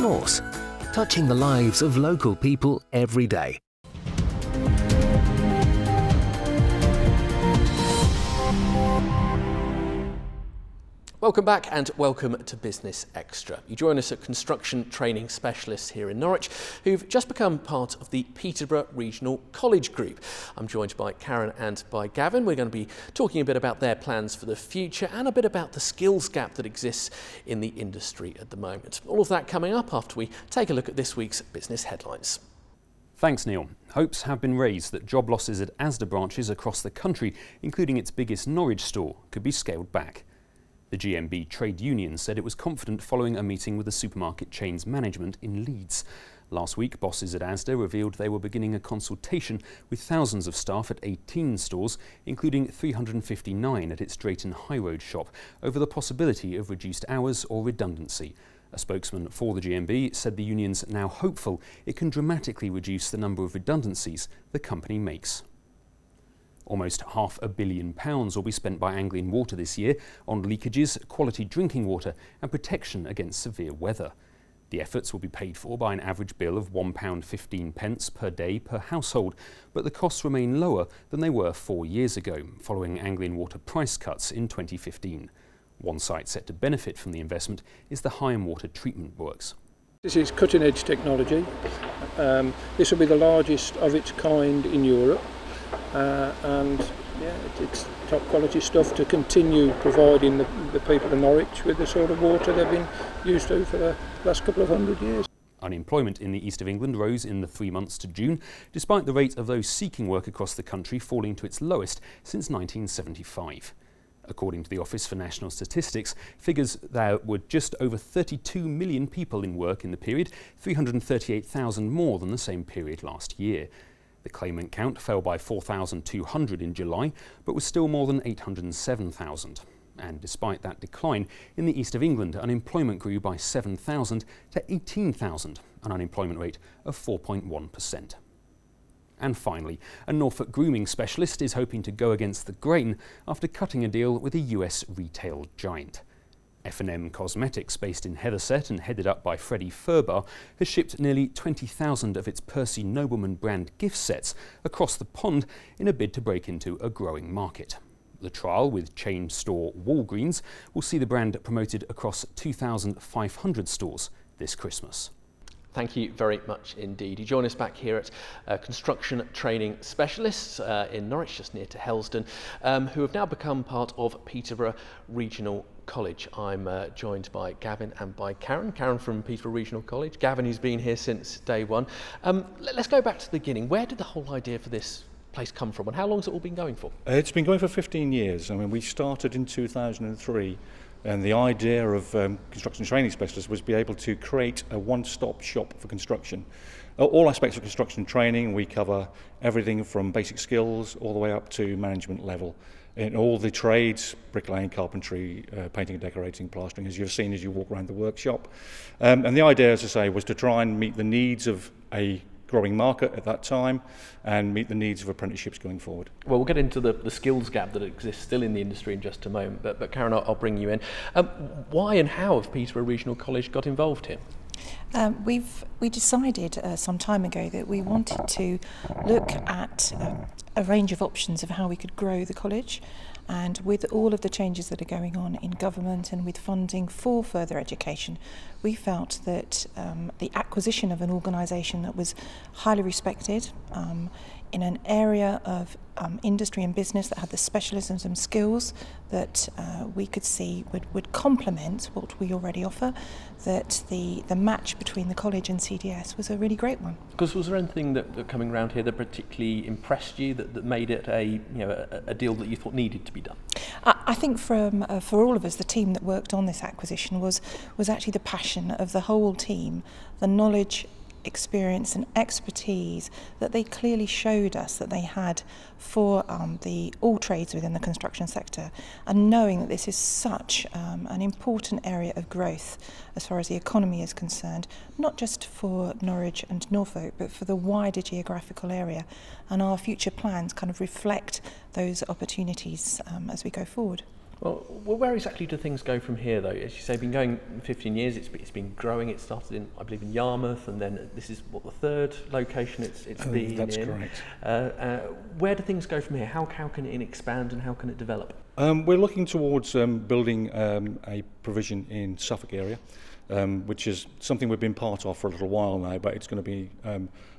Norse, touching the lives of local people every day. Welcome back and welcome to Business Extra. You join us at construction training specialists here in Norwich who've just become part of the Peterborough Regional College Group. I'm joined by Karen and by Gavin. We're going to be talking a bit about their plans for the future and a bit about the skills gap that exists in the industry at the moment. All of that coming up after we take a look at this week's business headlines. Thanks, Neil. Hopes have been raised that job losses at Asda branches across the country, including its biggest Norwich store, could be scaled back. The GMB trade union said it was confident following a meeting with the supermarket chain's management in Leeds. Last week, bosses at Asda revealed they were beginning a consultation with thousands of staff at 18 stores, including 359 at its Drayton High Road shop, over the possibility of reduced hours or redundancy. A spokesman for the GMB said the union's now hopeful it can dramatically reduce the number of redundancies the company makes. Almost £500 million will be spent by Anglian Water this year on leakages, quality drinking water and protection against severe weather. The efforts will be paid for by an average bill of £1.15 per day per household, but the costs remain lower than they were 4 years ago, following Anglian Water price cuts in 2015. One site set to benefit from the investment is the Higham Water Treatment Works. This is cutting-edge technology. This will be the largest of its kind in Europe. It's top quality stuff to continue providing the people of Norwich with the sort of water they've been used to for the last couple of 100 years. Unemployment in the east of England rose in the 3 months to June, despite the rate of those seeking work across the country falling to its lowest since 1975. According to the Office for National Statistics, figures there were just over 32 million people in work in the period, 338,000 more than the same period last year. The claimant count fell by 4,200 in July, but was still more than 807,000. And despite that decline, in the east of England, unemployment grew by 7,000 to 18,000, an unemployment rate of 4.1%. And finally, a Norfolk grooming specialist is hoping to go against the grain after cutting a deal with a US retail giant. F&M Cosmetics, based in Heatherset and headed up by Freddie Furbar, has shipped nearly 20,000 of its Percy Nobleman brand gift sets across the pond in a bid to break into a growing market. The trial with chain store Walgreens will see the brand promoted across 2,500 stores this Christmas. Thank you very much indeed. You join us back here at Construction Training Specialists in Norwich, just near to Helsdon, who have now become part of Peterborough Regional College. I'm joined by Gavin and by Karen. Karen from Peterborough Regional College. Gavin, who's been here since day one. Let's go back to the beginning. Where did the whole idea for this place come from and how long has it all been going for? It's been going for 15 years. I mean, we started in 2003. And the idea of construction training specialists was to be able to create a one-stop shop for construction. All aspects of construction training, we cover everything from basic skills all the way up to management level. In all the trades, bricklaying, carpentry, painting and decorating, plastering, as you've seen as you walk around the workshop. And the idea, as I say, was to try and meet the needs of a growing market at that time and meet the needs of apprenticeships going forward. Well, we'll get into the skills gap that exists still in the industry in just a moment, but Karen, I'll bring you in. Why and how have Peterborough Regional College got involved here? We decided some time ago that we wanted to look at a range of options of how we could grow the college, and with all of the changes that are going on in government and with funding for further education, we felt that the acquisition of an organisation that was highly respected in an area of industry and business that had the specialisms and skills that we could see would complement what we already offer, that the match between the college and CDS was a really great one. Because was there anything that coming around here that particularly impressed you, that made it a deal that you thought needed to be done? I think for all of us, the team that worked on this acquisition was actually the passion of the whole team, the knowledge, experience and expertise that they clearly showed us that they had for all trades within the construction sector, and knowing that this is such an important area of growth as far as the economy is concerned, not just for Norwich and Norfolk but for the wider geographical area, and our future plans kind of reflect those opportunities as we go forward. Well, where exactly do things go from here, though? As you say, been going 15 years. It's been growing. It started in, I believe, in Yarmouth, and then this is what, the third location it's been in. That's correct. Where do things go from here? How can it expand and how can it develop? We're looking towards building a provision in Suffolk area, which is something we've been part of for a little while now, but it's going to be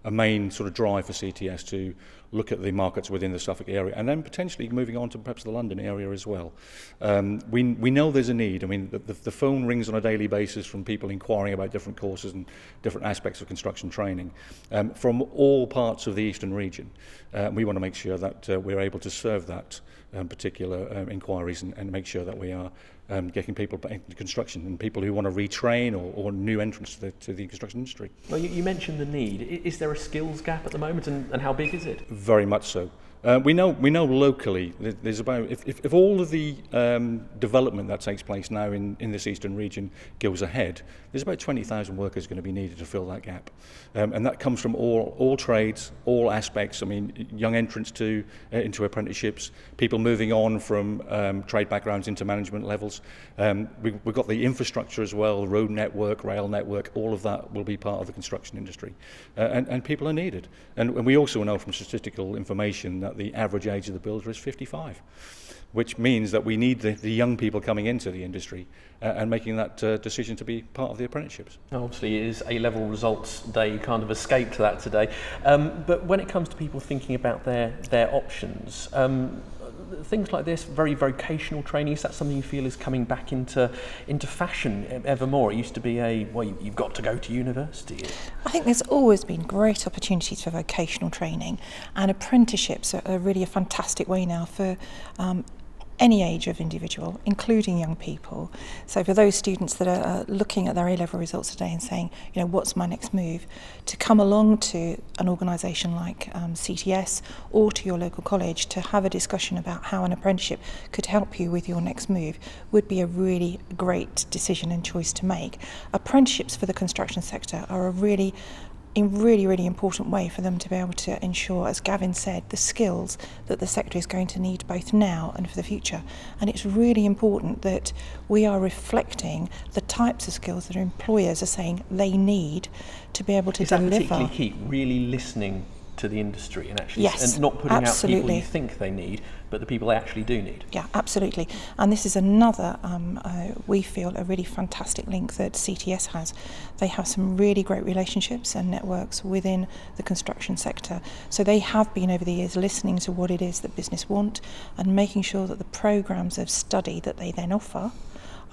a main sort of drive for CTS to look at the markets within the Suffolk area, and then potentially moving on to perhaps the London area as well. We know there's a need. I mean, the phone rings on a daily basis from people inquiring about different courses and different aspects of construction training from all parts of the eastern region. We want to make sure that we're able to serve that particular inquiries and make sure that we are getting people into construction and people who want to retrain or new entrants to the construction industry. Well, you mentioned the need. Is there a skills gap at the moment, and how big is it? Very much so. We know locally there's about, if all of the development that takes place now in this eastern region goes ahead, there's about 20,000 workers going to be needed to fill that gap, and that comes from all trades, all aspects. I mean, young entrants into apprenticeships, people moving on from trade backgrounds into management levels. We've got the infrastructure as well, road network, rail network. All of that will be part of the construction industry, and people are needed. And we also know from statistical information that the average age of the builder is 55, which means that we need the young people coming into the industry and making that decision to be part of the apprenticeships. Obviously, it is A-level results day. You kind of escaped that today. But when it comes to people thinking about their options, things like this, very vocational training, is that something you feel is coming back into fashion ever more? It used to be you've got to go to university. I think there's always been great opportunities for vocational training, and apprenticeships are really a fantastic way now for any age of individual, including young people. So for those students that are looking at their A-level results today and saying, you know, what's my next move, to come along to an organisation like CTS or to your local college to have a discussion about how an apprenticeship could help you with your next move would be a really great decision and choice to make. Apprenticeships for the construction sector are a really important way for them to be able to ensure, as Gavin said, the skills that the sector is going to need both now and for the future. And it's really important that we are reflecting the types of skills that employers are saying they need to be able to deliver. Is that particularly key, really listening to the industry and actually and not putting out people you think they need, but the people they actually do need? Yeah, absolutely. And this is another, we feel, a really fantastic link that CTS has. They have some really great relationships and networks within the construction sector. So they have been over the years listening to what it is that business want and making sure that the programmes of study that they then offer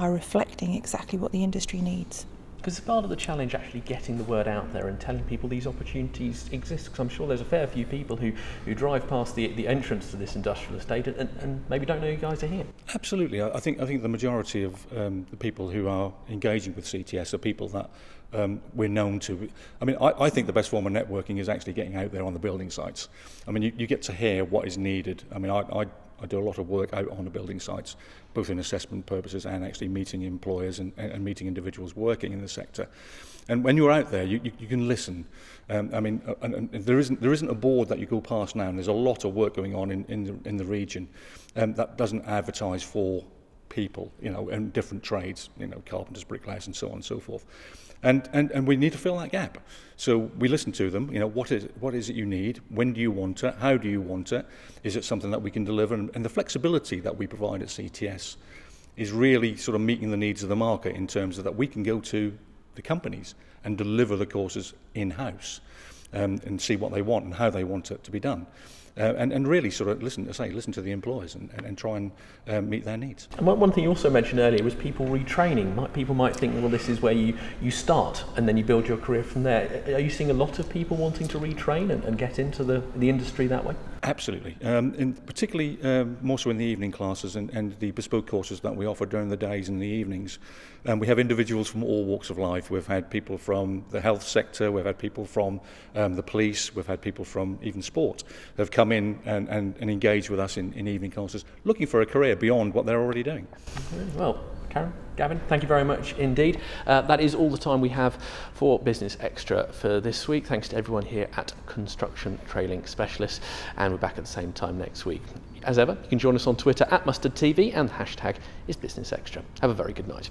are reflecting exactly what the industry needs. Because part of the challenge actually getting the word out there and telling people these opportunities exist, because I'm sure there's a fair few people who drive past the entrance to this industrial estate and maybe don't know you guys are here. Absolutely. I think the majority of the people who are engaging with CTS are people that we're known to. I mean, I think the best form of networking is actually getting out there on the building sites. I mean, you get to hear what is needed. I mean, I do a lot of work out on the building sites, both in assessment purposes and actually meeting employers and meeting individuals working in the sector. And when you're out there, you can listen. I mean, and there isn't a board that you go past now, and there's a lot of work going on in the region that doesn't advertise for people, you know, in different trades, you know, carpenters, bricklayers, and so on and so forth. And we need to fill that gap. So we listen to them, you know, what is it you need? When do you want it? How do you want it? Is it something that we can deliver? And the flexibility that we provide at CTS is really sort of meeting the needs of the market in terms of that we can go to the companies and deliver the courses in-house and see what they want and how they want it to be done. And really sort of listen to the employers and try and meet their needs. And one thing you also mentioned earlier was people retraining. People might think, well, this is where you start and then you build your career from there. Are you seeing a lot of people wanting to retrain and get into the industry that way? Absolutely, and particularly more so in the evening classes and the bespoke courses that we offer during the days and the evenings. We have individuals from all walks of life. We've had people from the health sector, we've had people from the police, we've had people from even sport who have come in and engage with us in evening classes, looking for a career beyond what they're already doing. Well, Karen, Gavin, thank you very much indeed. That is all the time we have for Business Extra for this week. Thanks to everyone here at Construction Training Specialists, and we're back at the same time next week. As ever, you can join us on Twitter at MustardTV, and the hashtag is Business Extra. Have a very good night.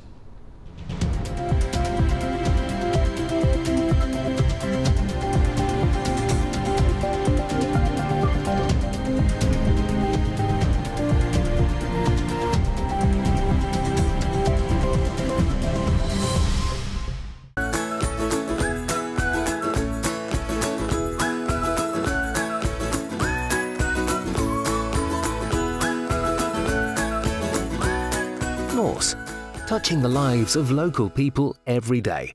Norse, touching the lives of local people every day.